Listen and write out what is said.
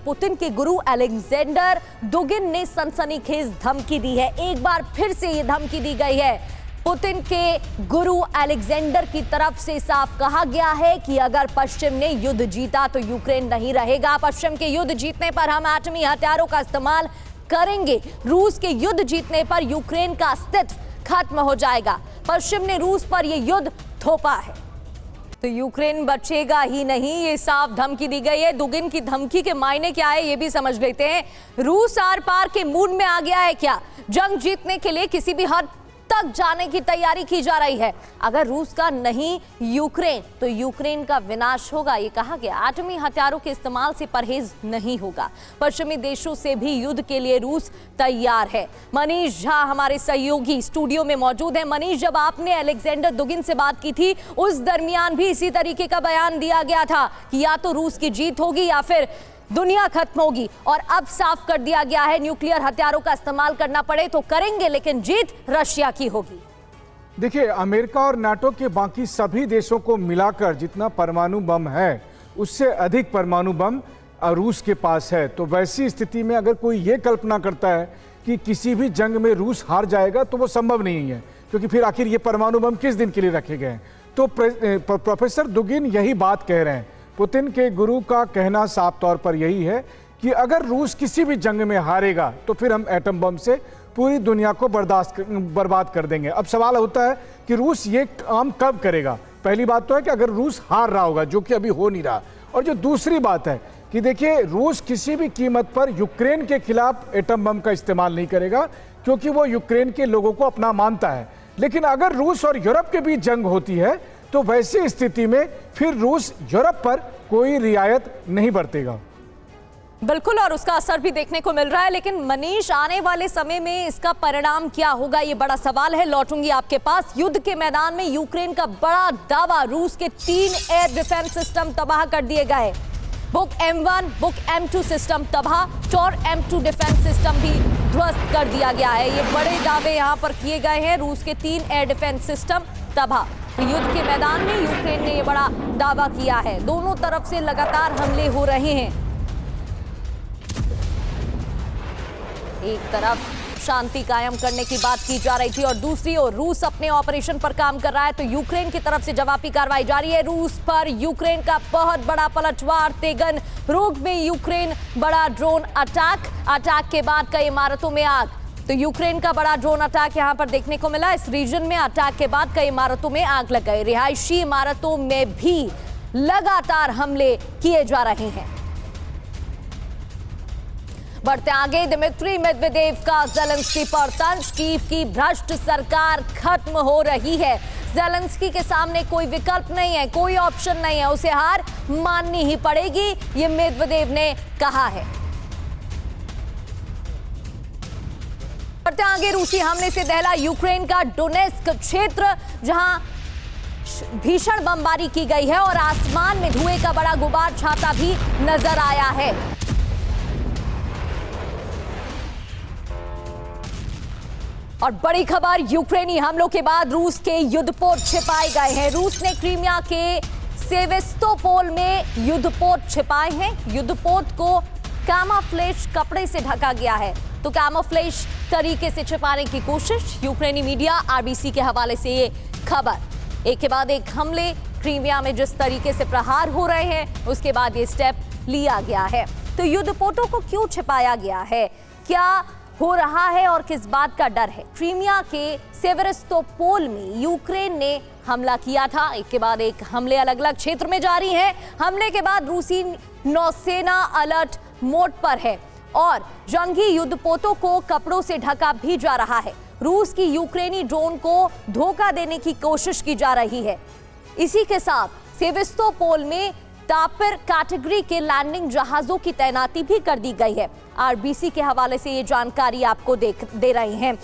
Putin के गुरु Alexander दुगिन ने सनसनीखेज धमकी दी है। एक बार फिर से ये धमकी दी गई है। पुतिन के गुरु अलेक्जेंडर की तरफ से साफ कहा गया है कि अगर पश्चिम ने युद्ध जीता तो यूक्रेन नहीं रहेगा। पश्चिम के युद्ध जीतने पर हम एटमी हथियारों का इस्तेमाल करेंगे। रूस के युद्ध जीतने पर यूक्रेन का अस्तित्व खत्म हो जाएगा। पश्चिम ने रूस पर यह युद्ध थोपा है तो यूक्रेन बचेगा ही नहीं, ये साफ धमकी दी गई है। दुगिन की धमकी के मायने क्या है ये भी समझ लेते हैं। रूस आर पार के मूड में आ गया है क्या? जंग जीतने के लिए किसी भी हद तक जाने की तैयारी की जा रही है। अगर रूस का नहीं यूक्रेन तो यूक्रेन का विनाश होगा, ये कहा गया। एटमी हथियारों के इस्तेमाल से परहेज नहीं होगा। पश्चिमी देशों से भी युद्ध के लिए रूस तैयार है। मनीष झा हमारे सहयोगी स्टूडियो में मौजूद है। मनीष, जब आपने अलेक्जेंडर दुगिन से बात की थी उस दरमियान भी इसी तरीके का बयान दिया गया था कि या तो रूस की जीत होगी या फिर दुनिया खत्म होगी, और अब साफ कर दिया गया है न्यूक्लियर हथियारों का इस्तेमाल करना पड़े तो करेंगे, लेकिन जीत रशिया की होगी। देखिए, अमेरिका और नाटो के बाकी सभी देशों को मिलाकर जितना परमाणु बम है उससे अधिक परमाणु बम रूस के पास है। तो वैसी स्थिति में अगर कोई ये कल्पना करता है कि किसी भी जंग में रूस हार जाएगा तो वो संभव नहीं है, क्योंकि फिर आखिर ये परमाणु बम किस दिन के लिए रखे गए हैं। तो प्रोफेसर दुगिन यही बात कह रहे हैं। पुतिन के गुरु का कहना साफ तौर पर यही है कि अगर रूस किसी भी जंग में हारेगा तो फिर हम एटम बम से पूरी दुनिया को बर्बाद कर देंगे। अब सवाल होता है कि रूस ये काम कब करेगा। पहली बात तो है कि अगर रूस हार रहा होगा, जो कि अभी हो नहीं रहा, और जो दूसरी बात है कि देखिए, रूस किसी भी कीमत पर यूक्रेन के खिलाफ एटम बम का इस्तेमाल नहीं करेगा, क्योंकि वो यूक्रेन के लोगों को अपना मानता है। लेकिन अगर रूस और यूरोप के बीच जंग होती है तो वैसी स्थिति में फिर रूस यूरोप पर कोई रियायत नहीं बरतेगा। बिल्कुल, और उसका असर भी देखने को मिल रहा है। लेकिन मनीष, आने वाले समय में इसका परिणाम क्या होगा, ये बड़ा सवाल है। लौटूंगी आपके पास। युद्ध के मैदान में यूक्रेन का बड़ा दावा, रूस के 3 एयर डिफेंस सिस्टम तबाह कर दिए गए। Book M1, book M2 system तबाह, टॉर M2 डिफेंस सिस्टम भी ध्वस्त कर दिया गया है। ये बड़े दावे यहाँ पर किए गए हैं। रूस के 3 एयर डिफेंस सिस्टम तबाह। युद्ध के मैदान में यूक्रेन ने ये बड़ा दावा किया है। दोनों तरफ से लगातार हमले हो रहे हैं। एक तरफ शांति कायम करने की बात की जा रही थी और दूसरी ओर रूस अपने ऑपरेशन पर काम कर रहा है। तो यूक्रेन की तरफ से जवाबी कार्रवाई जारी है। रूस पर यूक्रेन का बहुत बड़ा पलटवार। तेगन रोग में यूक्रेन बड़ा ड्रोन अटैक के बाद कई इमारतों में आग। तो यूक्रेन का बड़ा ड्रोन अटैक यहां पर देखने को मिला। इस रीजन में अटैक के बाद कई इमारतों में आग लग गई। रिहायशी इमारतों में भी लगातार हमले किए जा रहे हैं। बढ़ते आगे, दिमित्री मेदवेदेव का ज़ेलेंस्की पर तंज। कीव की भ्रष्ट सरकार खत्म हो रही है। ज़ेलेंस्की के सामने कोई विकल्प नहीं है, कोई ऑप्शन नहीं है, उसे हार माननी ही पड़ेगी, ये मेदवेदेव ने कहा है। बढ़ते आगे, रूसी हमले से दहला यूक्रेन का डोनेस्क क्षेत्र, जहां भीषण बमबारी की गई है और आसमान में धुएं का बड़ा गुबार छाता भी नजर आया है। और बड़ी खबर, यूक्रेनी हमलों के बाद रूस के युद्धपोत छिपाए गए हैं। रूस ने क्रीमिया के सेवेस्तोपोल में युद्धपोत छिपाए हैं। युद्धपोत को कैमोफ्लेज कपड़े से ढका गया है। तो कैमोफ्लेज तरीके से छिपाने की कोशिश। यूक्रेनी मीडिया आरबीसी के हवाले से ये खबर। एक के बाद एक हमले क्रीमिया में जिस तरीके से प्रहार हो रहे हैं, उसके बाद ये स्टेप लिया गया है। तो युद्धपोतों को क्यों छिपाया गया है, क्या हो रहा है और किस बात का डर है? क्रीमिया के सेवेस्तोपोल में यूक्रेन ने हमला किया था। एक के बाद एक हमले अलग अलग क्षेत्र में जारी हैं। हमले के बाद रूसी नौसेना अलर्ट मोड पर है और जंगी युद्धपोतों को कपड़ों से ढका भी जा रहा है। रूस की यूक्रेनी ड्रोन को धोखा देने की कोशिश की जा रही है। इसी के साथ सेवेस्तोपोल में टापर कैटेगरी के लैंडिंग जहाजों की तैनाती भी कर दी गई है। आरबीसी के हवाले से ये जानकारी आपको दे रहे हैं।